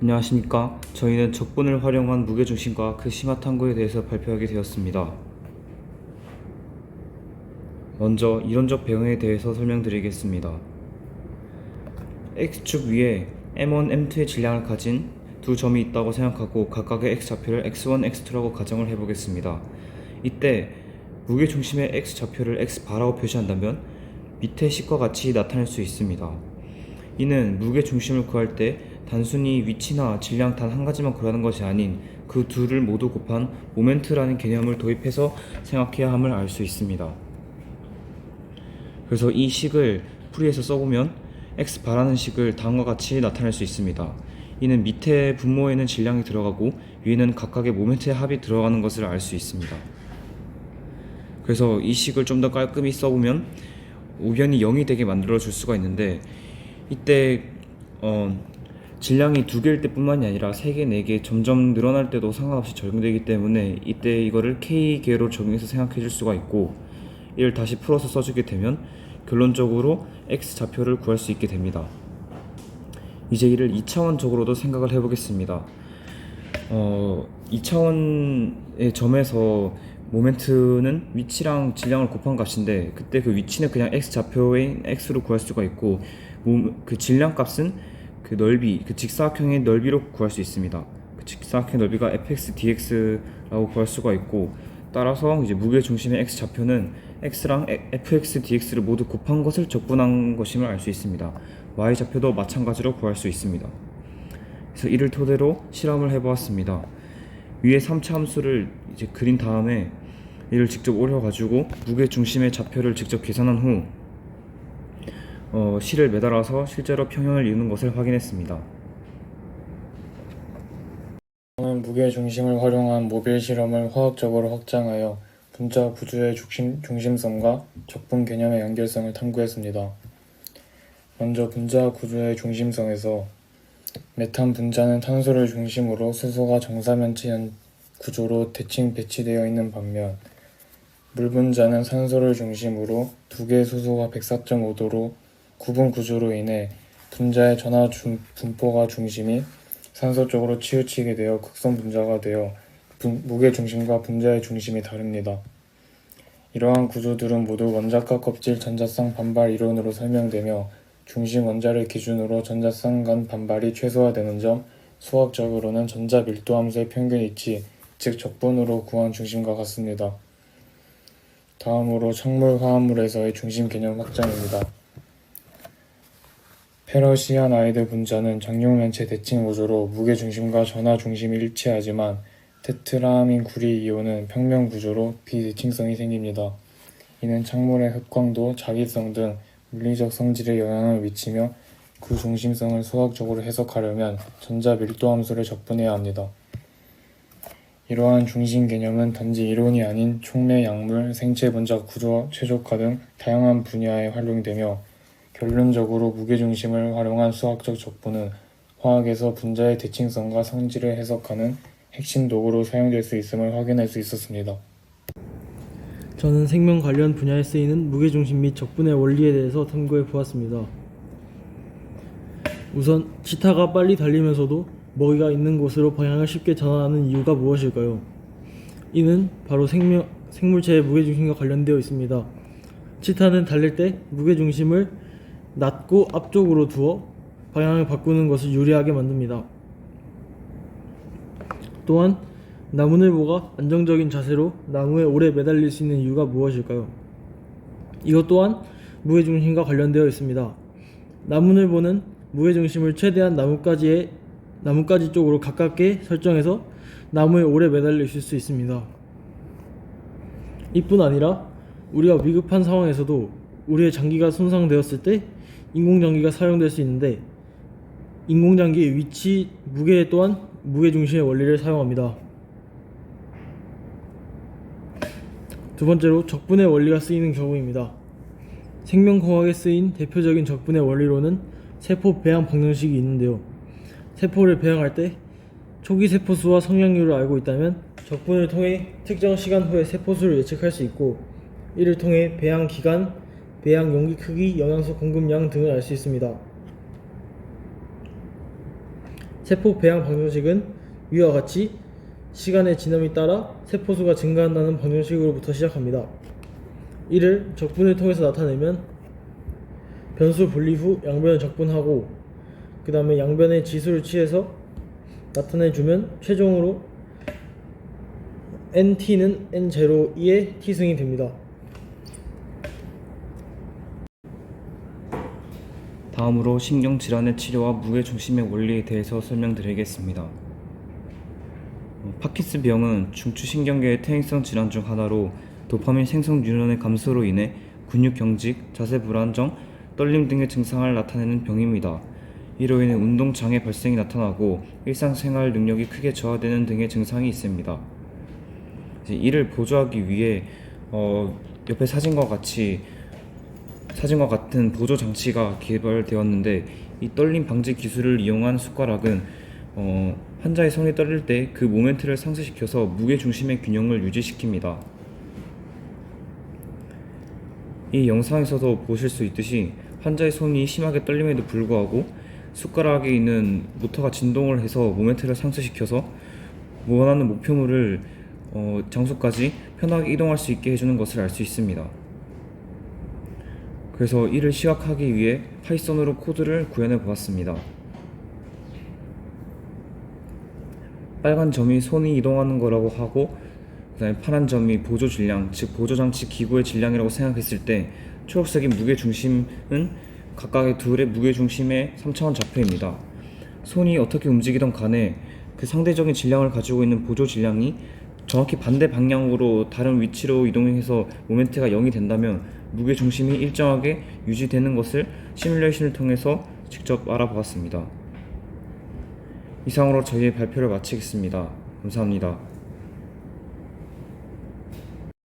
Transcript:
안녕하십니까. 저희는 적분을 활용한 무게중심과 그 심화 탐구에 대해서 발표하게 되었습니다. 먼저 이론적 배경에 대해서 설명드리겠습니다. X축 위에 M1, M2의 질량을 가진 두 점이 있다고 생각하고 각각의 X좌표를 X1, X2라고 가정을 해보겠습니다. 이때 무게중심의 X좌표를 X바라고 표시한다면 밑의 식과 같이 나타낼 수 있습니다. 이는 무게중심을 구할 때 단순히 위치나 질량 단 한 가지만 구하는 것이 아닌 그 둘을 모두 곱한 모멘트라는 개념을 도입해서 생각해야 함을 알 수 있습니다. 그래서 이 식을 풀이해서 써보면 X바라는 식을 다음과 같이 나타낼 수 있습니다. 이는 밑에 분모에는 질량이 들어가고 위에는 각각의 모멘트의 합이 들어가는 것을 알 수 있습니다. 그래서 이 식을 좀 더 깔끔히 써보면 우변이 0이 되게 만들어 줄 수가 있는데, 이때 질량이 2개일 때뿐만이 아니라 3개, 4개 점점 늘어날 때도 상관없이 적용되기 때문에 이때 이거를 K계로 적용해서 생각해 줄 수가 있고, 이를 다시 풀어서 써주게 되면 결론적으로 X좌표를 구할 수 있게 됩니다. 이제 이를 2차원적으로도 생각을 해보겠습니다. 2차원의 점에서 모멘트는 위치랑 질량을 곱한 값인데, 그때 그 위치는 그냥 X좌표인 X로 구할 수가 있고, 그 질량 값은 그 넓이, 그 직사각형의 넓이로 구할 수 있습니다. 그 직사각형의 넓이가 fx dx라고 구할 수가 있고, 따라서 이제 무게 중심의 x 좌표는 x랑 fx dx를 모두 곱한 것을 적분한 것임을 알 수 있습니다. y 좌표도 마찬가지로 구할 수 있습니다. 그래서 이를 토대로 실험을 해보았습니다. 위에 3차 함수를 이제 그린 다음에 이를 직접 오려가지고 무게 중심의 좌표를 직접 계산한 후 실을 매달아서 실제로 평형을 이루는 것을 확인했습니다. 저는 무게중심을 활용한 모빌 실험을 화학적으로 확장하여 분자 구조의 중심성과 적분 개념의 연결성을 탐구했습니다. 먼저 분자 구조의 중심성에서 메탄 분자는 탄소를 중심으로 수소가 정사면체 구조로 대칭 배치되어 있는 반면, 물 분자는 산소를 중심으로 2개 수소가 104.5도로 구분 구조로 인해 분자의 전하 분포가 중심이 산소 쪽으로 치우치게 되어 극성 분자가 되어 무게 중심과 분자의 중심이 다릅니다. 이러한 구조들은 모두 원자과 껍질 전자쌍 반발 이론으로 설명되며, 중심 원자를 기준으로 전자쌍 간 반발이 최소화되는 점, 수학적으로는 전자 밀도 함수의 평균 이치, 즉 적분으로 구한 중심과 같습니다. 다음으로 착물 화합물에서의 중심 개념 확장입니다. 페러시아나이드 분자는 장용면체 대칭 구조로 무게 중심과 전하 중심이 일치하지만, 테트라아민 구리 이온은 평면 구조로 비대칭성이 생깁니다. 이는 착물의 흡광도, 자기성 등 물리적 성질에 영향을 미치며, 그 중심성을 수학적으로 해석하려면 전자 밀도 함수를 적분해야 합니다. 이러한 중심 개념은 단지 이론이 아닌 촉매, 약물, 생체 분자 구조, 최적화 등 다양한 분야에 활용되며, 결론적으로 무게중심을 활용한 수학적 적분은 화학에서 분자의 대칭성과 성질을 해석하는 핵심 도구로 사용될 수 있음을 확인할 수 있었습니다. 저는 생명 관련 분야에 쓰이는 무게중심 및 적분의 원리에 대해서 탐구해 보았습니다. 우선 치타가 빨리 달리면서도 먹이가 있는 곳으로 방향을 쉽게 전환하는 이유가 무엇일까요? 이는 바로 생물체의 무게중심과 관련되어 있습니다. 치타는 달릴 때 무게중심을 낮고 앞쪽으로 두어 방향을 바꾸는 것을 유리하게 만듭니다. 또한 나무늘보가 안정적인 자세로 나무에 오래 매달릴 수 있는 이유가 무엇일까요? 이것 또한 무게중심과 관련되어 있습니다. 나무늘보는 무게중심을 최대한 나뭇가지 쪽으로 가깝게 설정해서 나무에 오래 매달려 있을 수 있습니다. 이뿐 아니라 우리가 위급한 상황에서도 우리의 장기가 손상되었을 때 인공장기가 사용될 수 있는데, 인공장기의 위치, 무게 또한 무게중심의 원리를 사용합니다. 두 번째로 적분의 원리가 쓰이는 경우입니다. 생명공학에 쓰인 대표적인 적분의 원리로는 세포 배양 방정식이 있는데요. 세포를 배양할 때 초기 세포수와 성장률을 알고 있다면 적분을 통해 특정 시간 후에 세포수를 예측할 수 있고, 이를 통해 배양 기간, 배양 용기 크기, 영양소 공급량 등을 알 수 있습니다. 세포 배양 방정식은 위와 같이 시간의 지남에 따라 세포수가 증가한다는 방정식으로부터 시작합니다. 이를 적분을 통해서 나타내면 변수 분리 후 양변을 적분하고 그 다음에 양변의 지수를 취해서 나타내주면 최종으로 nt는 n02의 t승이 됩니다. 다음으로 신경질환의 치료와 무게중심의 원리에 대해서 설명드리겠습니다. 파킨슨 병은 중추신경계의 퇴행성 질환 중 하나로 도파민 생성 뉴런의 감소로 인해 근육 경직, 자세 불안정, 떨림 등의 증상을 나타내는 병입니다. 이로 인해 운동 장애 발생이 나타나고 일상생활 능력이 크게 저하되는 등의 증상이 있습니다. 이를 보조하기 위해 옆에 사진과 같은 보조 장치가 개발되었는데, 이 떨림 방지 기술을 이용한 숟가락은 환자의 손이 떨릴 때 그 모멘트를 상쇄시켜서 무게 중심의 균형을 유지시킵니다. 이 영상에서도 보실 수 있듯이 환자의 손이 심하게 떨림에도 불구하고 숟가락에 있는 모터가 진동을 해서 모멘트를 상쇄시켜서 원하는 목표물을 장소까지 편하게 이동할 수 있게 해주는 것을 알 수 있습니다. 그래서 이를 시각하기 위해 파이썬으로 코드를 구현해 보았습니다. 빨간 점이 손이 이동하는 거라고 하고, 그 다음에 파란 점이 보조 질량, 즉 보조장치 기구의 질량이라고 생각했을 때, 초록색이 무게중심은 각각의 둘의 무게중심의 3차원 좌표입니다. 손이 어떻게 움직이던 간에 그 상대적인 질량을 가지고 있는 보조 질량이 정확히 반대 방향으로 다른 위치로 이동해서 모멘트가 0이 된다면 무게중심이 일정하게 유지되는 것을 시뮬레이션을 통해서 직접 알아보았습니다. 이상으로 저희의 발표를 마치겠습니다. 감사합니다.